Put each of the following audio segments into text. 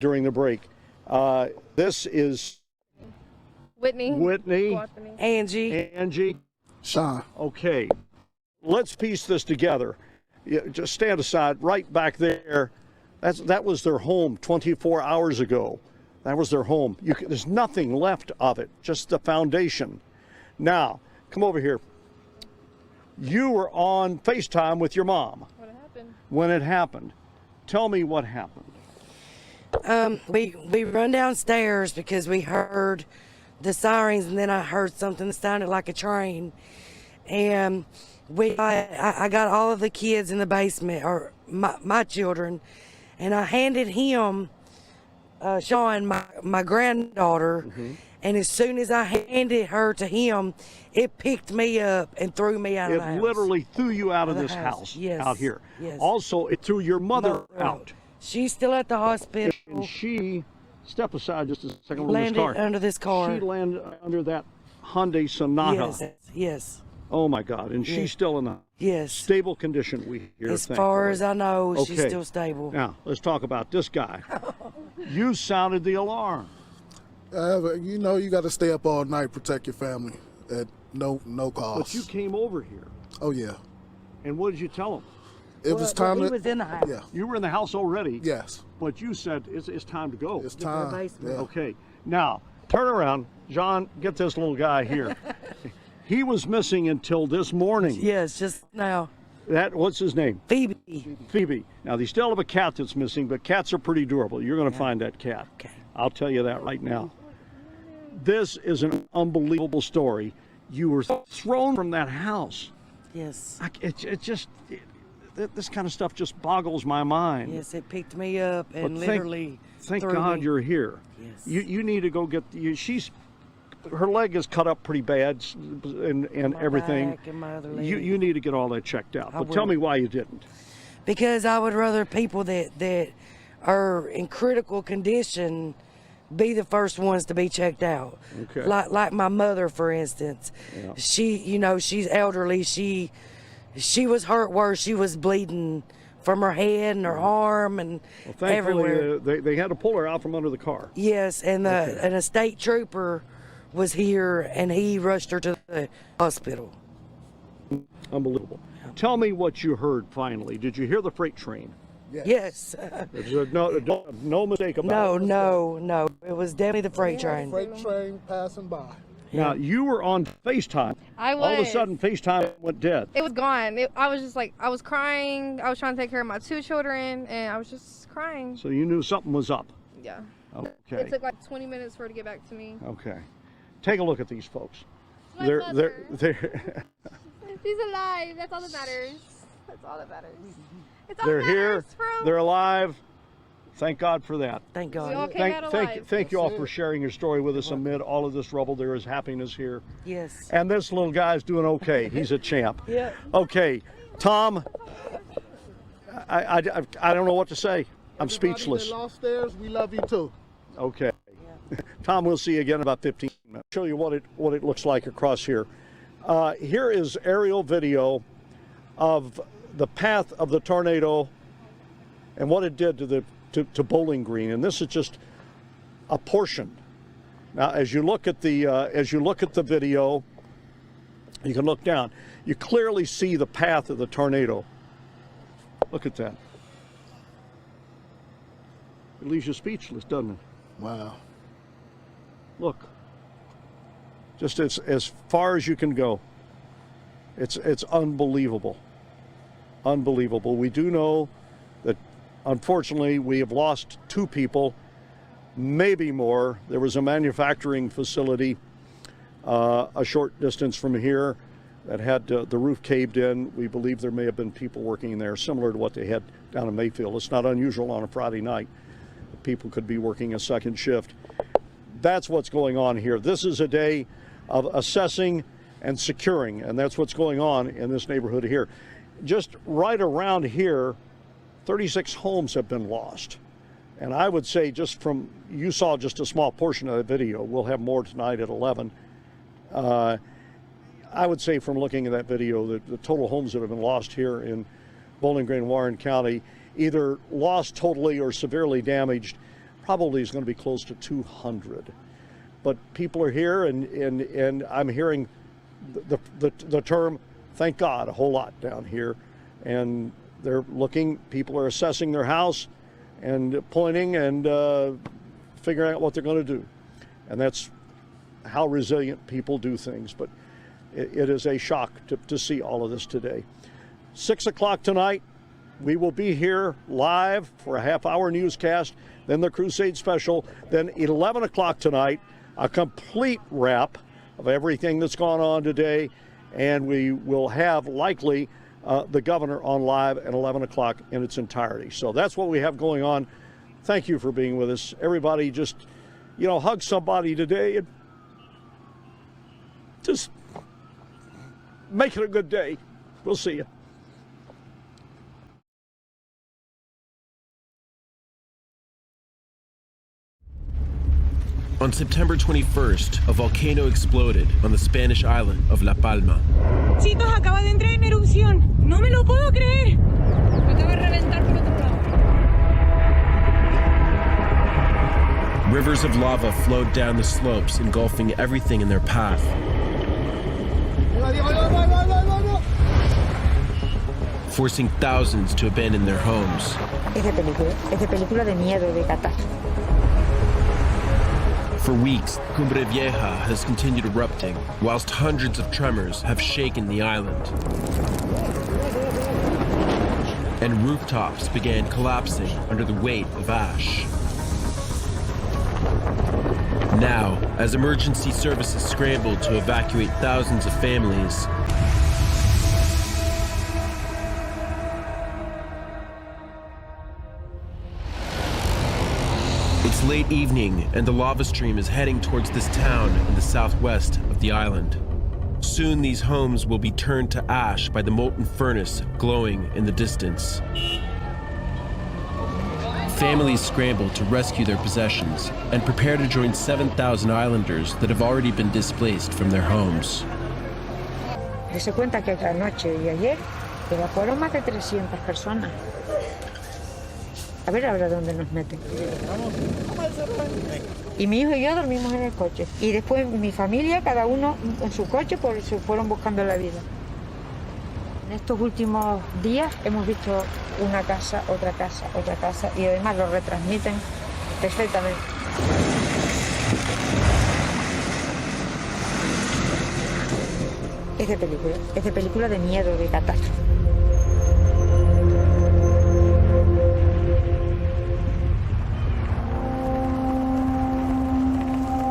during the break. This is Whitney, Angie, Sean. Okay, let's piece this together. Just stand aside right back there. That was their home 24 hours ago. That was their home. There's nothing left of it, just the foundation. Now, come over here. You were on FaceTime with your mom. What happened? When it happened. Tell me what happened. We run downstairs because we heard the sirens, and then I heard something that sounded like a train. And I got all of the kids in the basement, or my children, and I handed him, Sean, my granddaughter, and as soon as I handed her to him, it picked me up and threw me out of the house. It literally threw you out of this house, yes. out here. Yes. Also, it threw your mother out. She's still at the hospital. And she, step aside just a second, landed under this car. She landed under that Hyundai Sonata. Yes, yes. Oh my God, and she's still in a stable condition, we hear. As far as I know, she's still stable. Now, let's talk about this guy. You sounded the alarm. You know, you got to stay up all night, protect your family at no cost. But you came over here. Oh, yeah. And what did you tell him? It was time. He was in the house. Yeah. You were in the house already. Yes. But you said it's time to go. It's time. Yeah. Okay. Now, turn around. John, get this little guy here. He was missing until this morning. Yes, just now. What's his name? Phoebe. Now, they still have a cat that's missing, but cats are pretty durable. You're going to find that cat. Okay. I'll tell you that right now. This is an unbelievable story. You were thrown from that house. Yes. This kind of stuff just boggles my mind. Yes, it picked me up and But literally Thank threw God me. you're here. Yes. You need to go get her leg is cut up pretty bad and My everything. back and my other leg. You need to get all that checked out. I But tell will. me why you didn't. Because I would rather people that are in critical condition be the first ones to be checked out. Okay. Like my mother, for instance. Yeah. She's elderly. She was hurt worse. She was bleeding from her head and her arm and Well, everywhere. thankfully, they had to pull her out from under the car. Yes, and a state trooper was here, and he rushed her to the hospital. Unbelievable. Tell me what you heard finally. Did you hear the freight train? Yes. There's no mistake about it. No. It was definitely the freight train. Freight train passing by. Now, you were on FaceTime. I was. All of a sudden, FaceTime went dead. It was gone. I was just like, I was crying. I was trying to take care of my 2 children, and I was just crying. So you knew something was up. Yeah. Okay. It took like 20 minutes for her to get back to me. Okay. Take a look at these folks. My They're She's alive. That's all that matters. That's all that matters. It's all they're that here. matters, bro. They're alive. Thank God for that. Thank We all God. came out alive. Thank you all for sharing your story with us amid all of this rubble. There is happiness here. Yes. And this little guy's doing okay. He's a champ. Yeah. Okay, Tom, I don't know what to say. I'm speechless. Everybody that lost theirs, we love you too. Okay. Tom, we'll see you again in about 15 minutes. Show you what it looks like across here. Here is aerial video of the path of the tornado and what it did to Bowling Green, and this is just a portion. Now, as you look at the video, you can look down. You clearly see the path of the tornado. Look at that. It leaves you speechless, doesn't it? Wow. Look, just as far as you can go. It's unbelievable. Unbelievable. We do know that, unfortunately, we have lost 2 people, maybe more. There was a manufacturing facility a short distance from here that had the roof caved in. We believe there may have been people working there, similar to what they had down in Mayfield. It's not unusual on a Friday night. People could be working a second shift. That's what's going on here. This is a day of assessing and securing, and that's what's going on in this neighborhood here. Just right around here, 36 homes have been lost. And I would say, you saw just a small portion of the video. We'll have more tonight at 11. I would say from looking at that video that the total homes that have been lost here in Bowling Green, Warren County, either lost totally or severely damaged, probably is going to be close to 200. But people are here, and I'm hearing the term, thank God, a whole lot down here. And they're looking, people are assessing their house and pointing and figuring out what they're going to do. And that's how resilient people do things. But it is a shock to see all of this today. 6 o'clock tonight, we will be here live for a half-hour newscast, then the Crusade Special, then 11 o'clock tonight, a complete wrap of everything that's gone on today, and we will have likely the governor on live at 11 o'clock in its entirety. So that's what we have going on. Thank you for being with us. Everybody just, hug somebody today and just make it a good day. We'll see you. On September 21st, a volcano exploded on the Spanish island of La Palma. Chicos, acaba de entrar en erupción. No me lo puedo creer. Acaba de reventar por otro lado. Rivers of lava flowed down the slopes, engulfing everything in their path. Forcing thousands to abandon their homes. Es de película de miedo, de catástrofe. For weeks, Cumbre Vieja has continued erupting, whilst hundreds of tremors have shaken the island. And rooftops began collapsing under the weight of ash. Now, as emergency services scrambled to evacuate thousands of families, it's late evening, and the lava stream is heading towards this town in the southwest of the island. Soon these homes will be turned to ash by the molten furnace glowing in the distance. Families scramble to rescue their possessions and prepare to join 7,000 islanders that have already been displaced from their homes. Dese cuenta que anoche y ayer evacuaron más de 300 personas. A ver ahora dónde nos meten. Y mi hijo y yo dormimos en el coche. Y después mi familia, cada uno en su coche, pues se fueron buscando la vida. En estos últimos días hemos visto una casa, otra casa, y además lo retransmiten perfectamente. Es de película de miedo, de catástrofe.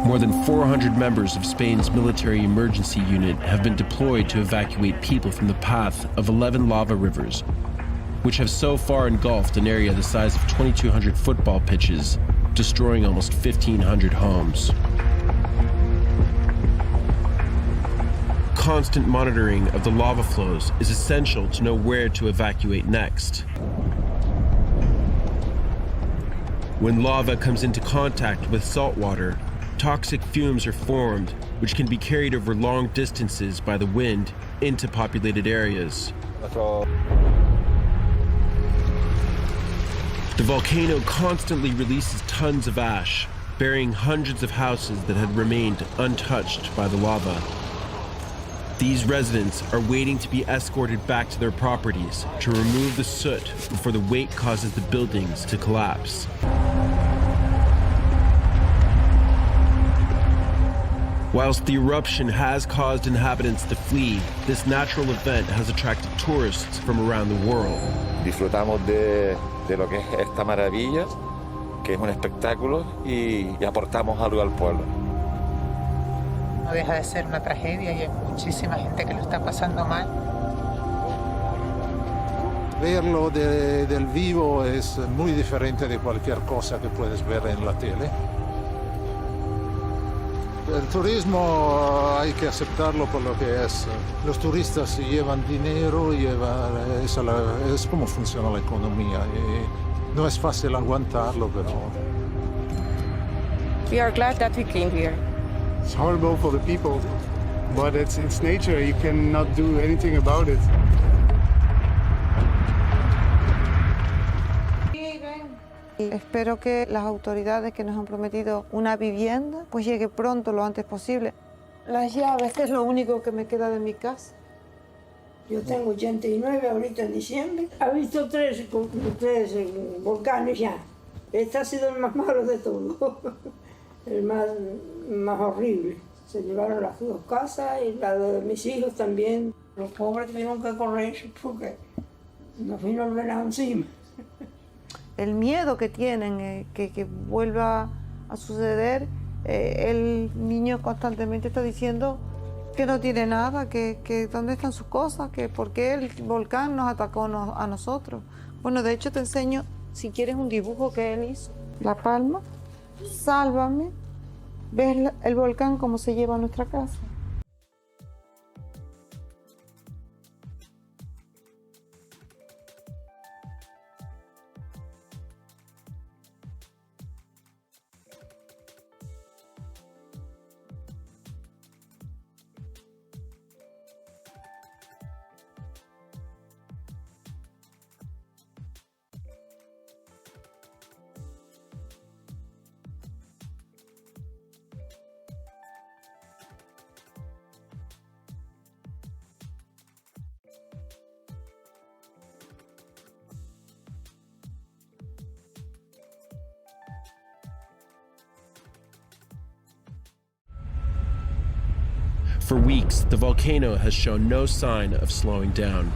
More than 400 members of Spain's military emergency unit have been deployed to evacuate people from the path of 11 lava rivers, which have so far engulfed an area the size of 2,200 football pitches, destroying almost 1,500 homes. Constant monitoring of the lava flows is essential to know where to evacuate next. When lava comes into contact with salt water, toxic fumes are formed, which can be carried over long distances by the wind into populated areas. The volcano constantly releases tons of ash, burying hundreds of houses that had remained untouched by the lava. These residents are waiting to be escorted back to their properties to remove the soot before the weight causes the buildings to collapse. Whilst the eruption has caused inhabitants to flee, this natural event has attracted tourists from around the world. Disfrutamos de lo que es esta maravilla, que es un espectáculo, y aportamos algo al pueblo. No deja de ser una tragedia y hay muchísima gente que lo está pasando mal. Verlo del vivo es muy diferente de cualquier cosa que puedes ver en la tele. El turismo hay que aceptarlo por lo que es. Los turistas llevan dinero, es como funciona la economía. Y no es fácil aguantarlo, pero... We are glad that we came here. It's horrible for the people, but it's nature. You cannot do anything about it. Y espero que las autoridades que nos han prometido una vivienda, pues llegue pronto, lo antes posible. Las llaves es lo único que me queda de mi casa. Yo tengo 89 ahorita en diciembre. Ha visto tres volcanes ya. Este ha sido el más malo de todos, el más horrible. Se llevaron las 2 casas y la de mis hijos también. Los pobres tuvieron que correr porque nos vino el venado encima. El miedo que tienen, que vuelva a suceder, el niño constantemente está diciendo que no tiene nada, que dónde están sus cosas, que por qué el volcán nos atacó a nosotros. Bueno, de hecho te enseño, si quieres, un dibujo que él hizo. La palma, sálvame, ves el volcán como se lleva a nuestra casa. For weeks, the volcano has shown no sign of slowing down.